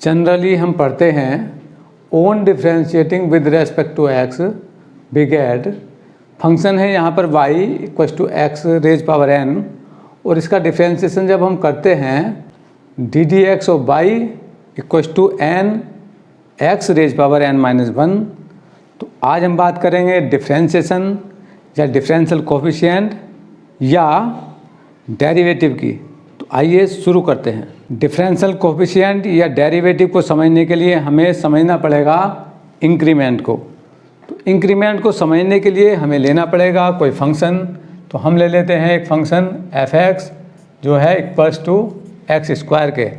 Generally हम पढ़ते हैं on differentiating with respect to x बिगेट फंक्शन है यहाँ पर y equals to x raise power n और इसका डिफ्रेंशिएशन जब हम करते हैं d d x of y equals to n x raise power n minus 1। तो आज हम बात करेंगे डिफ्रेंशिएशन या डिफरेंशियल कोफिशिएंट या डेरिवेटिव की। तो आइए शुरू करते हैं। डिफरेंशियल कोफिशिएंट या डेरिवेटिव को समझने के लिए हमें समझना पड़ेगा इंक्रीमेंट को। तो इंक्रीमेंट को समझने के लिए हमें लेना पड़ेगा कोई फंक्शन। तो हम ले लेते हैं एक फंक्शन एफ एक्स जो है इक्वल्स टू एक्स स्क्वायर के।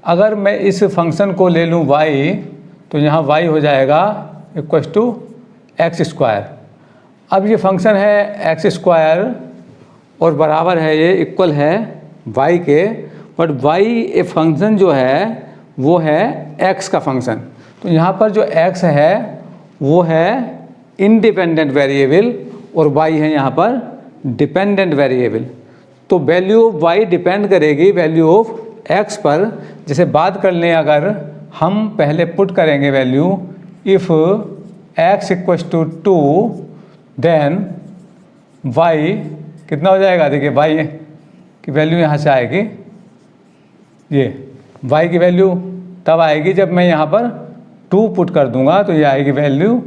अगर मैं इस फंक्शन को ले लूँ y तो यहाँ y हो जाएगा इक्वल्स टू एक्स स्क्वायर। अब ये फंक्शन है एक्स स्क्वायर और बराबर है ये इक्वल है y के, बट y ए फंक्शन जो है वो है x का फंक्शन। तो यहाँ पर जो x है वो है इंडिपेंडेंट वेरिएबल और y है यहाँ पर डिपेंडेंट वेरिएबल। तो वैल्यू ऑफ y डिपेंड करेगी वैल्यू ऑफ x पर। जैसे बात कर लें, अगर हम पहले पुट करेंगे value if x equals to 2 then y कितना हो जाएगा। देखिए y की वैल्यू यहाँ से आएगी, ये y की वैल्यू तब आएगी जब मैं यहाँ पर 2 पुट कर दूंगा तो ये आएगी वैल्यू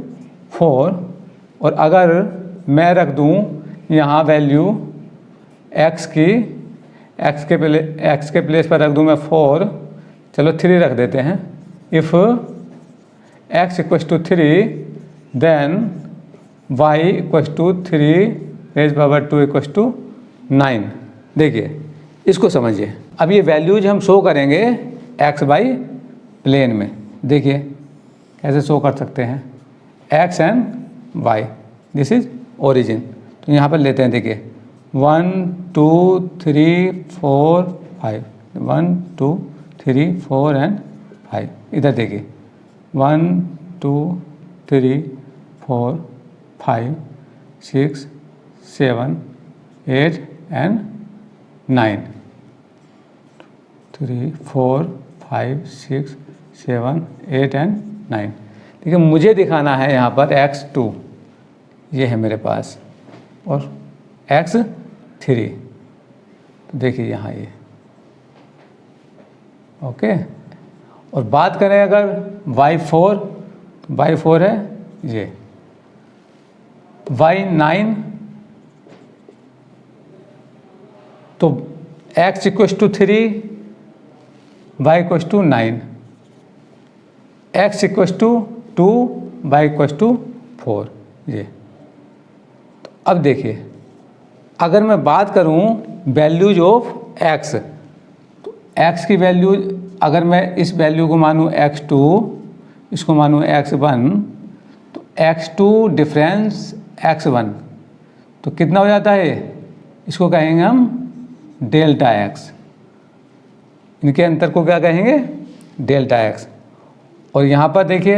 4। और अगर मैं रख दूँ यहाँ वैल्यू x के प्लेस पर रख दूँ मैं 4, चलो 3 रख देते हैं। If x equals to 3 then y equals to 3 raise power 2 equals to 9। देखिए इसको समझिए। अब ये वैल्यूज हम शो करेंगे x बाई प्लेन में। देखिए कैसे शो कर सकते हैं, x and y, this is origin. तो यहाँ पर लेते हैं, देखिए 1 2 3 4 5, 1 2 3 4 एंड 5। इधर देखिए 1 2 3 4 5 6 7 8 एंड 9, 3 4 5 6 7 8 एंड 9। देखिए मुझे दिखाना है यहाँ पर x2 ये है मेरे पास और x3। तो देखिए यहाँ ये ओके। और बात करें अगर y4, तो y4 है ये, y9 तो x equals to 3 y equals to 9, x equals to 2 y equals to 4 ये। तो अब देखिए अगर मैं बात करूं वैल्यूज ऑफ x, तो x की वैल्यू अगर मैं इस वैल्यू को मानूं x2, इसको मानूं x1, तो x2 डिफरेंस x1 तो कितना हो जाता है, इसको कहेंगे हम डेल्टा x। इनके अंतर को क्या कहेंगे, डेल्टा x। और यहाँ पर देखिए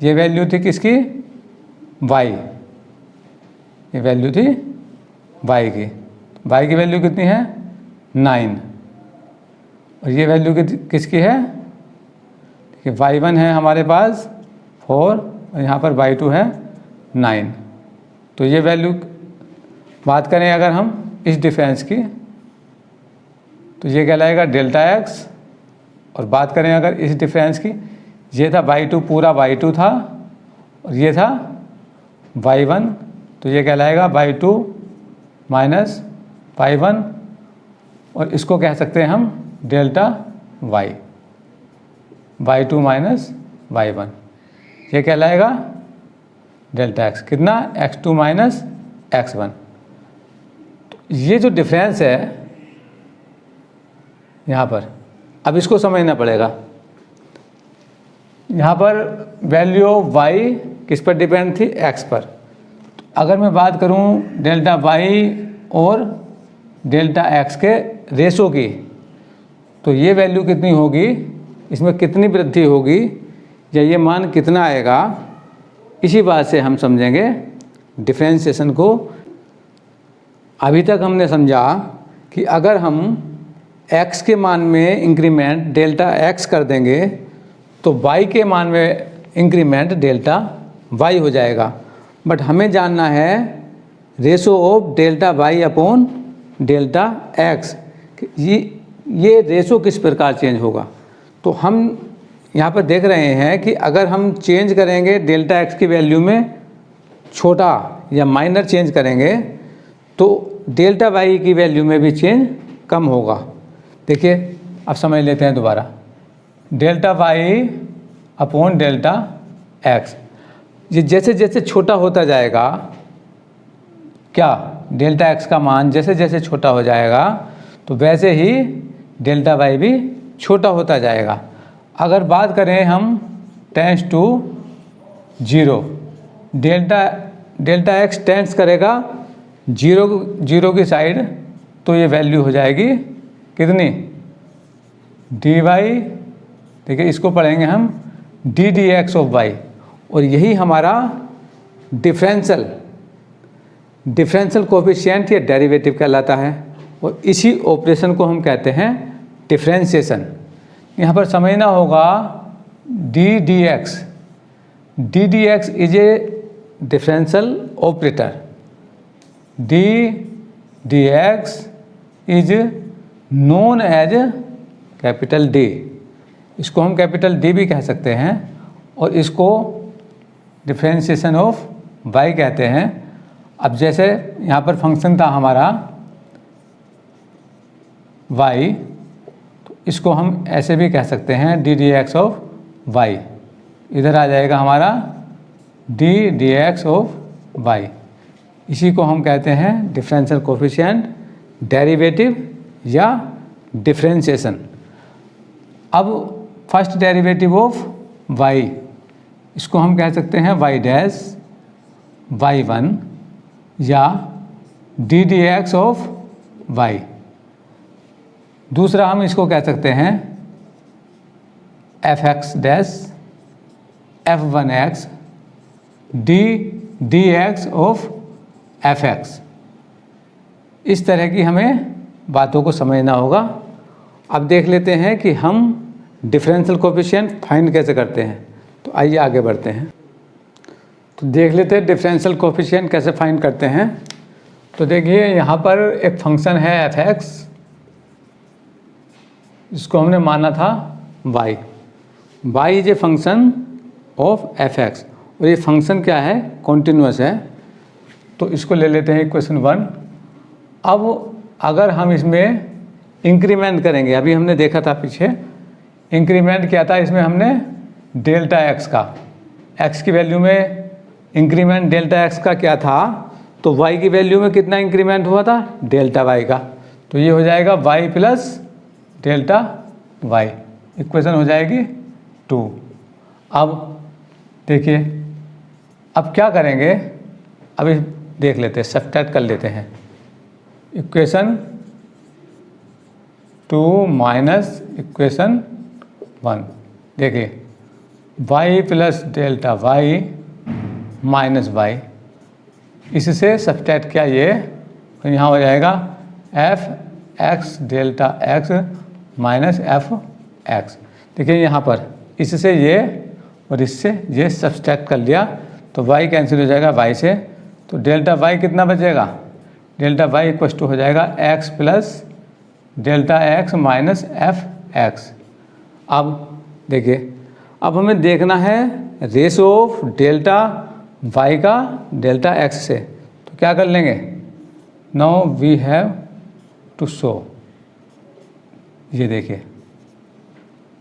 ये वैल्यू थी किसकी, y, ये वैल्यू थी y की वैल्यू कितनी है 9। और ये वैल्यू किसकी है, देखिए y1 है हमारे पास 4 और यहाँ पर y2 है 9। तो ये वैल्यू बात करें अगर हम इस डिफरेंस की तो ये कहलाएगा डेल्टा x। और बात करें अगर इस डिफरेंस की, ये था y2 पूरा y2 था और ये था y1, तो ये कहलाएगा y2 माइनस y1 और इसको कह सकते हैं हम delta y, y2 minus y1 ये कहलाएगा डेल्टा x। कितना, x2 माइनस x1। तो ये जो डिफरेंस है यहाँ पर, अब इसको समझना पड़ेगा। यहाँ पर वैल्यू ऑफ y किस पर डिपेंड थी, x पर। तो अगर मैं बात करूँ डेल्टा y और डेल्टा x के रेशो की, तो ये वैल्यू कितनी होगी, इसमें कितनी वृद्धि होगी या ये मान कितना आएगा, इसी बात से हम समझेंगे डिफरेंशिएशन को। अभी तक हमने समझा कि अगर हम x के मान में इंक्रीमेंट डेल्टा x कर देंगे तो y के मान में इंक्रीमेंट डेल्टा y हो जाएगा। बट हमें जानना है ratio of delta y upon delta x, ये रेशो किस प्रकार चेंज होगा। तो हम यहाँ पर देख रहे हैं कि अगर हम चेंज करेंगे डेल्टा x की वैल्यू में छोटा या माइनर चेंज करेंगे तो डेल्टा y की वैल्यू में भी चेंज कम होगा। देखिए अब समझ लेते हैं दोबारा, delta y upon delta x, ये जैसे जैसे छोटा होता जाएगा, क्या डेल्टा x का मान जैसे जैसे छोटा हो जाएगा तो वैसे ही डेल्टा y भी छोटा होता जाएगा। अगर बात करें हम tends to 0, delta x tends करेगा 0 की साइड, तो ये वैल्यू हो जाएगी कितनी, dy, देखिए इसको पढ़ेंगे हम डी dx ऑफ y, और यही हमारा डिफरेंशियल कोफिशिएंट या डेरिवेटिव कहलाता है। और इसी ऑपरेशन को हम कहते हैं डिफरेंशिएशन। यहाँ पर समझना होगा d d x is a differential operator, d x is known as capital d, इसको हम कैपिटल डी भी कह सकते हैं, और इसको डिफरेंशिएशन ऑफ y कहते हैं। अब जैसे यहाँ पर फंक्शन था हमारा y, तो इसको हम ऐसे भी कह सकते हैं d d x of y, इधर आ जाएगा हमारा D d x of y, इसी को हम कहते हैं डिफरेंशियल कोफिशिएंट, डेरिवेटिव या डिफरेंशिएशन। अब फर्स्ट डेरिवेटिव ऑफ y, इसको हम कह सकते हैं y डैश y1 या D d x of y। दूसरा हम इसको कह सकते हैं F x dash f1x D d x of F x. इस तरह की हमें बातों को समझना होगा। अब देख लेते हैं कि हम डिफरेंशियल कोफिशिएंट फाइंड कैसे करते हैं। तो आइए आगे बढ़ते हैं। तो देख लेते हैं डिफरेंशियल कोफिशिएंट कैसे फाइंड करते हैं। तो देखिए यहाँ पर एक फंक्शन है एफ एक्स, इसको हमने माना था y is a function of F x, और ये फंक्शन क्या है, कॉन्टिन्यूस है। तो इसको ले लेते हैं इक्वेशन 1। अब अगर हम इसमें इंक्रीमेंट करेंगे, अभी हमने देखा था पीछे इंक्रीमेंट क्या था, इसमें हमने डेल्टा एक्स का, एक्स की वैल्यू में इंक्रीमेंट डेल्टा एक्स का क्या था, तो y की वैल्यू में कितना इंक्रीमेंट हुआ था, डेल्टा y का। तो ये हो जाएगा y plus delta y, equation हो जाएगी 2। अब देखिए अब क्या करेंगे, अभी देख लेते हैं, सब्ट्रैक्ट कर लेते हैं। इक्वेशन 2 माइनस इक्वेशन 1, देखिए y plus delta y minus y, इससे सब्ट्रैक्ट किया ये, तो यहाँ हो जाएगा f x delta x minus f x. देखिए यहाँ पर इससे ये और इससे ये सब्ट्रैक्ट कर लिया, तो y कैंसिल हो जाएगा y से, तो डेल्टा y कितना बचेगा, डेल्टा y इक्वल टू हो जाएगा x plus delta x minus f x. अब देखिए अब हमें देखना है रेशो ऑफ डेल्टा y का डेल्टा x से, तो क्या कर लेंगे, now we have to show, ये देखिए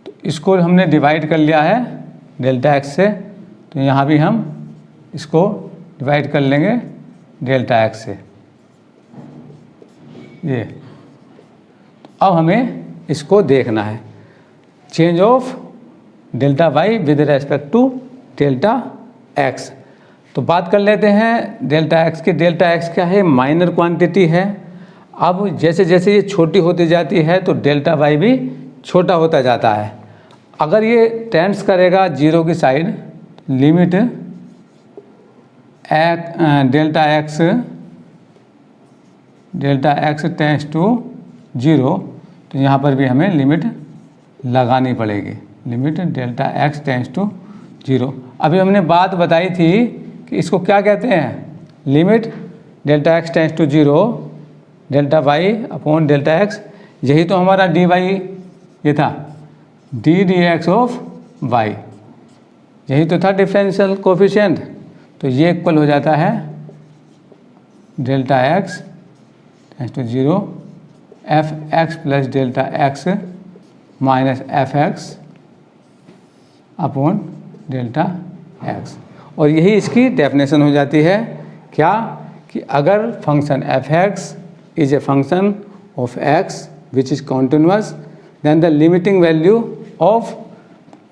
तो इसको हमने डिवाइड कर लिया है डेल्टा x से, तो यहाँ भी हम इसको डिवाइड कर लेंगे डेल्टा x से। ये अब हमें इसको देखना है change of delta y with respect to delta x। तो बात कर लेते हैं डेल्टा x की। डेल्टा x क्या है, माइनर क्वांटिटी है। अब जैसे जैसे ये छोटी होती जाती है तो डेल्टा y भी छोटा होता जाता है। अगर ये टेंड्स करेगा 0 की साइड, limit delta x tends to 0, तो यहाँ पर भी हमें लिमिट लगानी पड़ेगी। Limit delta x tends to 0। अभी हमने बात बताई थी कि इसको क्या कहते हैं, limit delta x tends to 0 delta y upon delta x. यही तो हमारा डी वाई ये था, d d x of y, यही तो था डिफरेंशियल कोफिशिएंट। तो ये इक्वल हो जाता है delta x tends to 0 f x plus delta x minus f x upon delta x. और यही इसकी डेफिनेशन हो जाती है क्या, कि अगर function f x is a function of x which is continuous then the limiting value of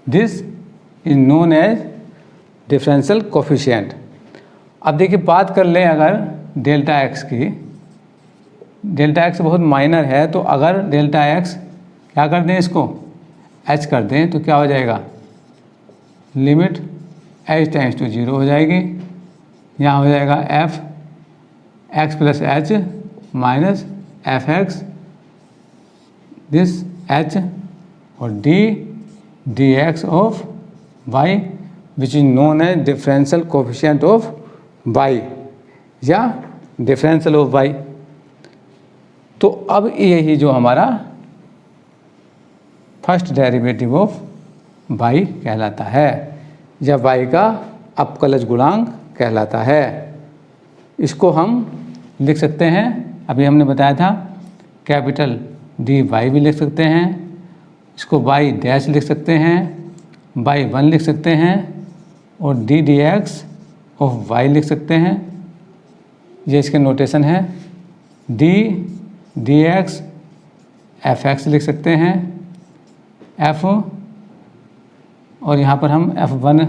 this is known as differential coefficient. अब देखिए बात कर लें अगर डेल्टा एक्स की, डेल्टा एक्स बहुत माइनर है, तो अगर डेल्टा एक्स क्या कर दें, इसको एच कर दें, तो क्या हो जाएगा, लिमिट एच टेंड्स टू 0 हो जाएगी। यहाँ हो जाएगा f x plus h minus f x this h और d d x of y which is known as differential coefficient of y या डिफरेंशियल ऑफ वाई। तो अब यही जो हमारा फर्स्ट डेरिवेटिव ऑफ वाई कहलाता है या वाई का अपकलज गुणांक कहलाता है। इसको हम लिख सकते हैं, अभी हमने बताया था कैपिटल डी वाई भी लिख सकते हैं, इसको वाई डैश लिख सकते हैं, वाई 1 लिख सकते हैं और d d x of y लिख सकते हैं। ये इसके नोटेशन है, d d x f x लिख सकते हैं, एफ और यहाँ पर हम f1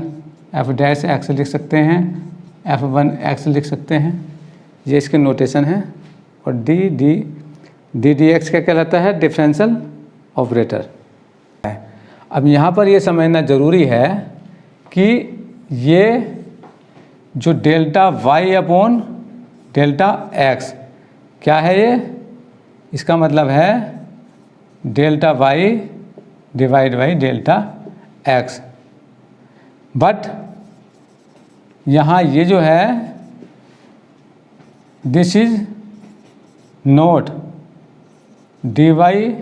एफ डैश एक्स लिख सकते हैं, f1 एक्स लिख सकते हैं, ये इसके नोटेशन है। और डी डी एक्स क्या कहलाता है, डिफरेंशियल ऑपरेटर। अब यहाँ पर ये समझना ज़रूरी है कि ये जो delta y upon delta x क्या है, ये इसका मतलब है delta y divide by delta x. But यहाँ ये जो है this is not d y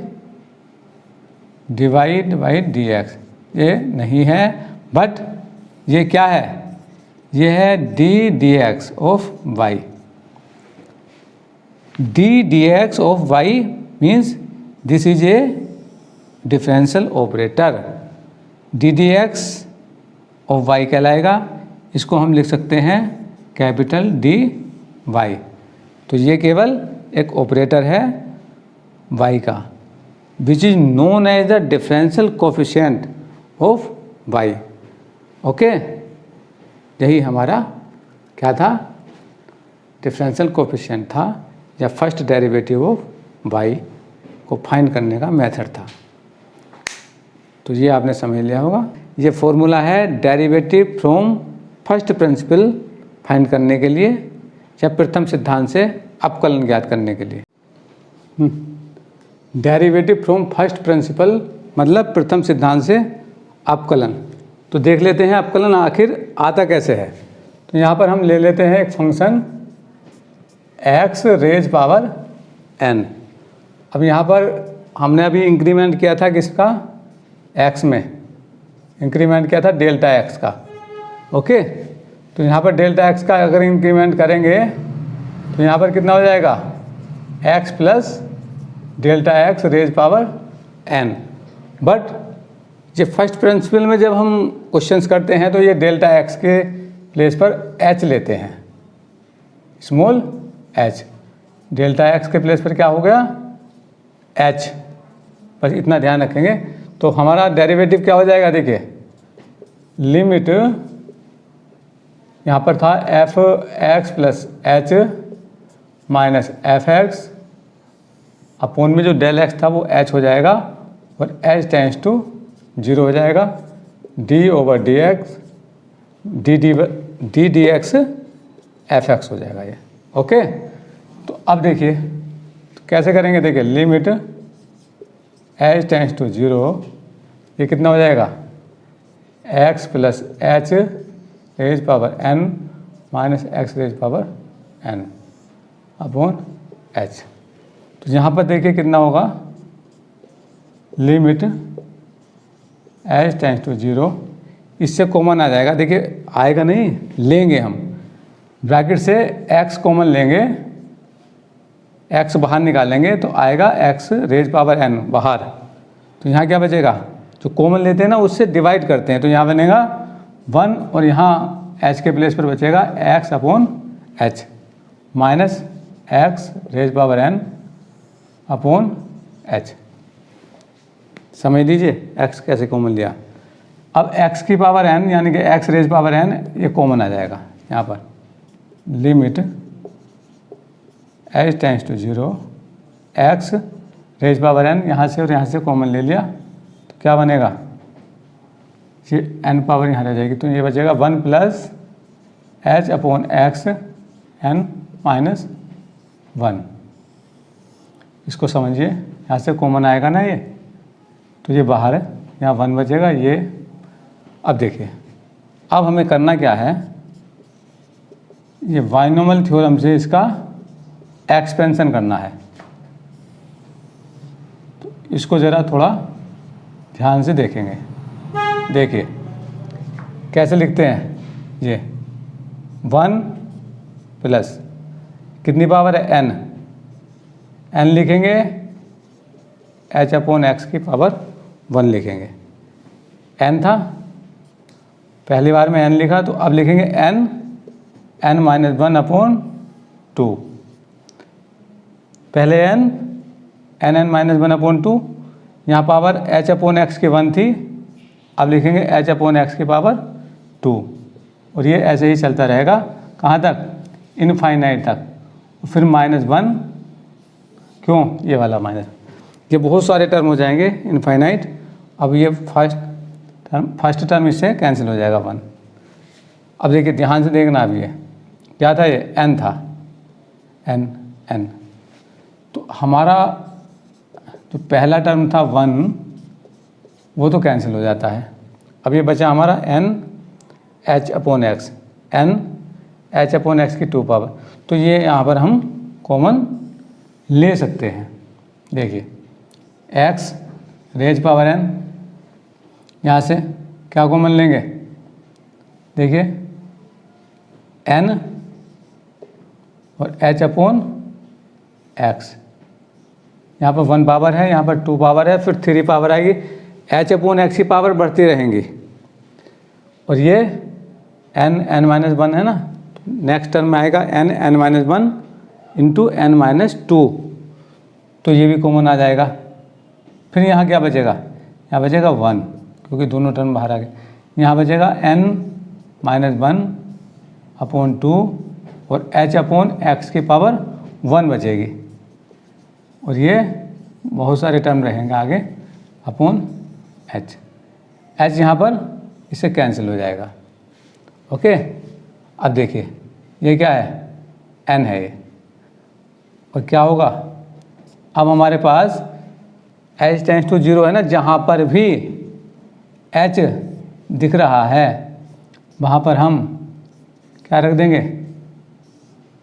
divide by d x, ये नहीं है, बट ये क्या है, ये है d d x of y. D d x of y means this is a differential operator, d d x of y कहलाएगा। इसको हम लिख सकते हैं कैपिटल डी वाई। तो ये केवल एक ऑपरेटर है वाई का which is known as the differential coefficient of y. Okay, यही हमारा क्या था, डिफरेंशियल कोफिशिएंट था या फर्स्ट डेरिवेटिव ऑफ वाई को फाइंड करने का मेथड था। तो ये आपने समझ लिया होगा। ये फॉर्मूला है derivative from first principle find करने के लिए या प्रथम सिद्धांत से अपकलन ज्ञात करने के लिए। डेरिवेटिव फ्रॉम फर्स्ट प्रिंसिपल मतलब प्रथम सिद्धांत से अपकलन। तो देख लेते हैं अपकलन आखिर आता कैसे है। तो यहाँ पर हम ले लेते हैं एक function x raise power n। अब यहाँ पर हमने अभी इंक्रीमेंट किया था किसका, x में इंक्रीमेंट किया था डेल्टा x का। ओके, तो यहाँ पर डेल्टा x का अगर इंक्रीमेंट करेंगे तो यहाँ पर कितना हो जाएगा, x plus delta x raise power n। But ये फर्स्ट प्रिंसिपल में जब हम क्वेश्चंस करते हैं तो ये डेल्टा x के प्लेस पर h लेते हैं, स्मॉल h। डेल्टा x के प्लेस पर क्या हो गया, h। बस इतना ध्यान रखेंगे। तो हमारा डेरिवेटिव क्या हो जाएगा, देखिए लिमिट यहाँ पर था F x plus h minus f x upon में जो डेल एक्स था वो h हो जाएगा और h टेंड्स टू 0 हो जाएगा, d over D x D d x f x हो जाएगा ये। ओके, तो अब देखिए तो कैसे करेंगे, देखिए लिमिट h टेंड्स टू 0 ये कितना हो जाएगा, x plus h raise power n minus x raise power n upon h। तो यहाँ पर देखिए कितना होगा, लिमिट h टेंड्स टू 0, इससे कॉमन आ जाएगा। देखिए आएगा नहीं, लेंगे हम ब्रैकेट से x कॉमन लेंगे, x बाहर निकालेंगे तो आएगा x रेज पावर n बाहर। तो यहाँ क्या बचेगा, जो कॉमन लेते हैं ना उससे डिवाइड करते हैं, तो यहाँ बनेगा 1 और यहाँ h के प्लेस पर बचेगा x upon h minus x raise power n upon h। समझ लीजिए x कैसे कॉमन लिया। अब x की पावर n यानी कि x रेज पावर n ये कॉमन आ जाएगा यहाँ पर, limit h tends to 0 x raise power n, यहाँ से और यहाँ से कॉमन ले लिया तो क्या बनेगा, ये n पावर यहाँ रह जाएगी, तो ये बचेगा 1 plus h upon x n minus 1। इसको समझिए, यहाँ से कॉमन आएगा ना ये, तो ये बाहर है, यहाँ 1 बचेगा ये। अब देखिए अब हमें करना क्या है, ये बाइनोमियल थ्योरम से इसका एक्सपेंशन करना है। तो इसको ज़रा थोड़ा ध्यान से देखेंगे। देखिए कैसे लिखते हैं, ये 1 प्लस कितनी पावर है n, n लिखेंगे h अपॉन x की पावर 1 लिखेंगे। n था, पहली बार में n लिखा, तो अब लिखेंगे n माइनस 1 अपॉन 2। पहले n माइनस 1 अपॉन 2, यहाँ पावर h अपॉन x की 1 थी, अब लिखेंगे h अपॉन x की पावर 2, और ये ऐसे ही चलता रहेगा कहाँ तक, इनफाइनाइट तक। फिर माइनस 1, क्यों ये वाला माइनस, ये बहुत सारे टर्म हो जाएंगे इनफाइनाइट। अब ये फर्स्ट टर्म इससे कैंसिल हो जाएगा 1। अब देखिए ध्यान से देखना, अब ये क्या था, ये n था, n। तो हमारा जो पहला टर्म था 1 वो तो कैंसिल हो जाता है। अब ये बचा हमारा n h upon x, n h upon x की 2 पावर, तो ये यहाँ पर हम कॉमन ले सकते हैं। देखिए x रेज पावर n, यहाँ से क्या कॉमन लेंगे, देखिए n और h अपॉन x, यहाँ पर 1 पावर है, यहाँ पर 2 पावर है, फिर 3 पावर आएगी, h अपॉन x की पावर बढ़ती रहेंगी, और ये n माइनस 1 है ना, नेक्स्ट टर्म में आएगा n minus 1 into n minus 2, तो ये भी कॉमन आ जाएगा। फिर यहाँ क्या बचेगा, यहाँ बचेगा 1, क्योंकि दोनों टर्म बाहर आ गए। यहाँ बचेगा n माइनस 1 अपॉन 2 और h अपॉन x की पावर 1 बचेगी, और ये बहुत सारे टर्म रहेंगे आगे अपॉन h यहाँ पर इससे कैंसिल हो जाएगा। ओके, अब देखिए ये क्या है, n है ये, और क्या होगा, अब हमारे पास h टेंड्स टू 0 है ना, जहाँ पर भी h दिख रहा है वहाँ पर हम क्या रख देंगे,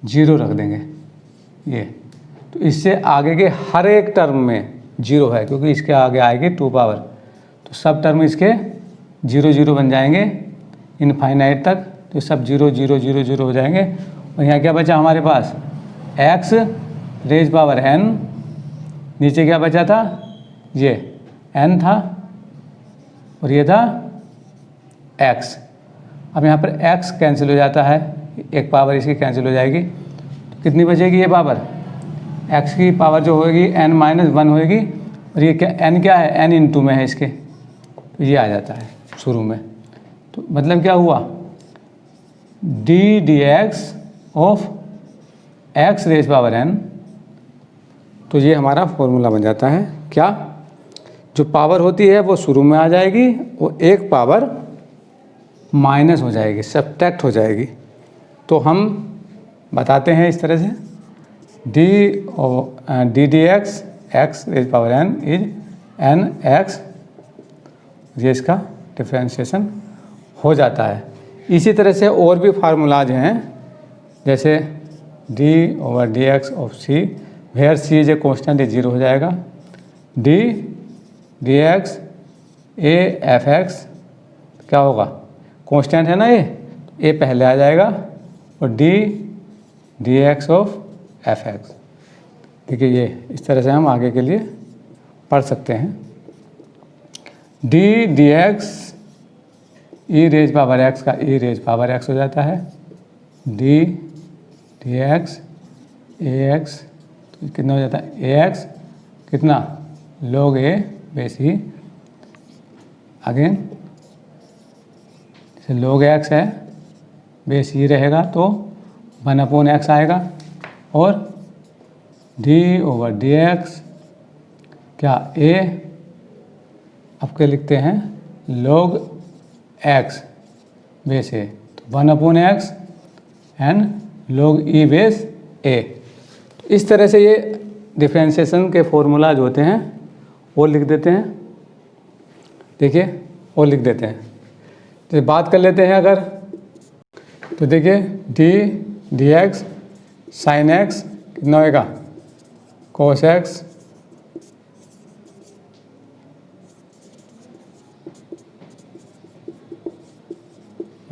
0 रख देंगे ये। तो इससे आगे के हर एक टर्म में 0 है, क्योंकि इसके आगे आएगी 2 पावर, तो सब टर्म इसके 0 0 बन जाएंगे इनफाइनाइट तक, तो सब 0 0 0 0 हो जाएंगे। और यहाँ क्या बचा हमारे पास, x रेज पावर n, नीचे क्या बचा था, ये n था, और ये था x। अब यहाँ पर x कैंसिल हो जाता है, एक पावर इसकी कैंसिल हो जाएगी, तो कितनी बचेगी ये पावर, x की पावर जो होगी n माइनस 1 होगी, और ये क्या n क्या है, n इंटू में है इसके, तो ये आ जाता है शुरू में। तो मतलब क्या हुआ, dx of x raise power n, तो ये हमारा फॉर्मूला बन जाता है। क्या, जो पावर होती है वो शुरू में आ जाएगी, वो एक पावर माइनस हो जाएगी, सब्ट्रैक्ट हो जाएगी। तो हम बताते हैं इस तरह से, d d x x raise power n is n x ये इसका डिफ्रेंशिएशन हो जाता है। इसी तरह से और भी फार्मूलाज हैं, जैसे d/dx of c where c is a constant, ये 0 हो जाएगा। d/dx a f(x) क्या होगा, कॉन्स्टेंट है ना, ये पहले आ जाएगा, और d/dx ऑफ f(x), ठीक है। ये इस तरह से हम आगे के लिए पढ़ सकते हैं। d/dx e⁻x का e⁻x हो जाता है, d/dx ax तो कितना हो जाता है, ax कितना log a base e, again जैसे log x है, बेस e रहेगा तो 1/x आएगा, और d/dx क्या a आपके लिखते हैं log x बेस a, तो 1/x and log e base a। तो इस तरह से ये डिफ्रेंशिएशन के फॉर्मूलाज होते हैं, वो लिख देते हैं, देखिए वो लिख देते हैं। तो बात कर लेते हैं अगर, तो देखिए d/dx sin x कितना होएगा, cos x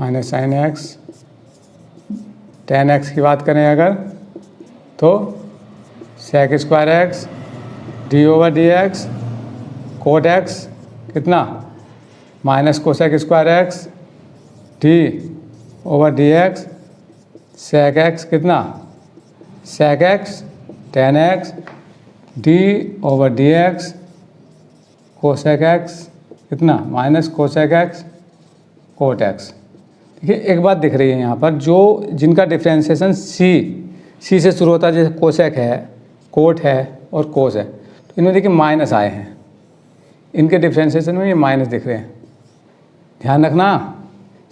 minus sin x, tan x की बात करें अगर तो sec² x d/dx cot x कितना minus cosec² x d/dx sec x कितना sec x tan x d/dx cosec x कितना minus cosec x cot x। देखिए एक बात दिख रही है यहाँ पर, जो जिनका डिफ्रेंशिएशन सी से शुरू होता है, जैसे कोसेक है, कोट है और कोस है, तो इनमें देखिए माइनस आए हैं, इनके डिफ्रेंशिएशन में ये माइनस दिख रहे हैं। ध्यान रखना,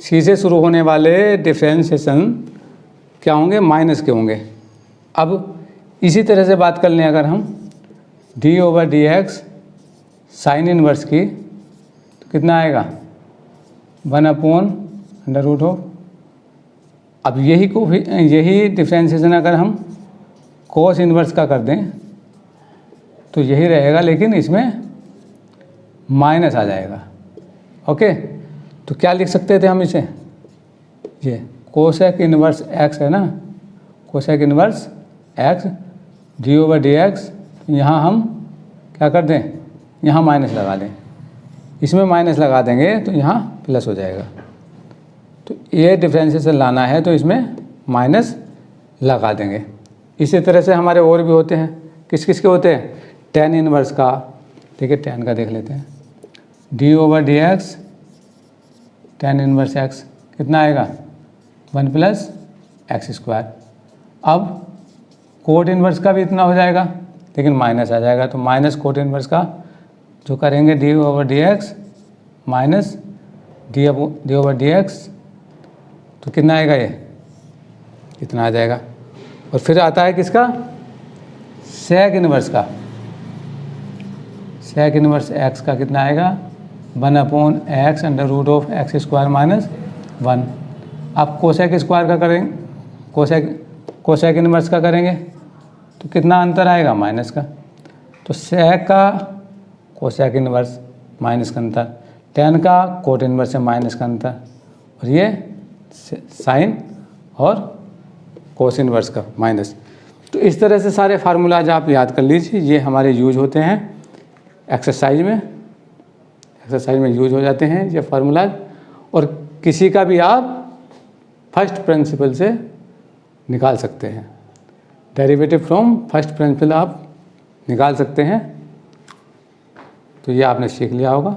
सी से शुरू होने वाले डिफ्रेंशिएशन क्या होंगे, माइनस के होंगे। अब इसी तरह से बात कर लें अगर हम d/dx साइन इनवर्स की, तो कितना आएगा 1/√। अब यही डिफ्रेंशिएशन अगर हम कोस इनवर्स का कर दें तो यही रहेगा, लेकिन इसमें माइनस आ जाएगा। ओके, तो क्या लिख सकते थे हम इसे, ये कोसेक इनवर्स x है ना, कोसेक इनवर्स x d/dx, यहाँ हम क्या कर दें, यहाँ माइनस लगा दें, इसमें माइनस लगा देंगे तो यहाँ प्लस हो जाएगा। तो ये डिफ्रेंशिएशन लाना है तो इसमें माइनस लगा देंगे। इसी तरह से हमारे और भी होते हैं, किस किस के होते हैं, tan इनवर्स का, ठीक है, tan का देख लेते हैं, d/dx tan इनवर्स x कितना आएगा 1 + x²। अब कोट इनवर्स का भी इतना हो जाएगा, लेकिन माइनस आ जाएगा, तो माइनस कोट इनवर्स का जो करेंगे d/dx माइनस d/dx, तो कितना आएगा, ये कितना आ जाएगा। और फिर आता है किसका, सेक इनवर्स का, सेक इनवर्स x का कितना आएगा 1/x √x² - 1। आप कोसेक स्क्वायर का करेंगे, कोसेक इनवर्स का करेंगे तो कितना अंतर आएगा, माइनस का। तो सेक का कोसेक इनवर्स माइनस का अंतर, tan का कोट इनवर्स से माइनस का अंतर, और ये साइन और कोस इनवर्स का माइनस। तो इस तरह से सारे फार्मूलाज आप याद कर लीजिए, ये हमारे यूज होते हैं एक्सरसाइज में यूज हो जाते हैं ये फार्मूलाज। और किसी का भी आप फर्स्ट प्रिंसिपल से निकाल सकते हैं, डेरिवेटिव फ्रॉम फर्स्ट प्रिंसिपल आप निकाल सकते हैं। तो ये आपने सीख लिया होगा।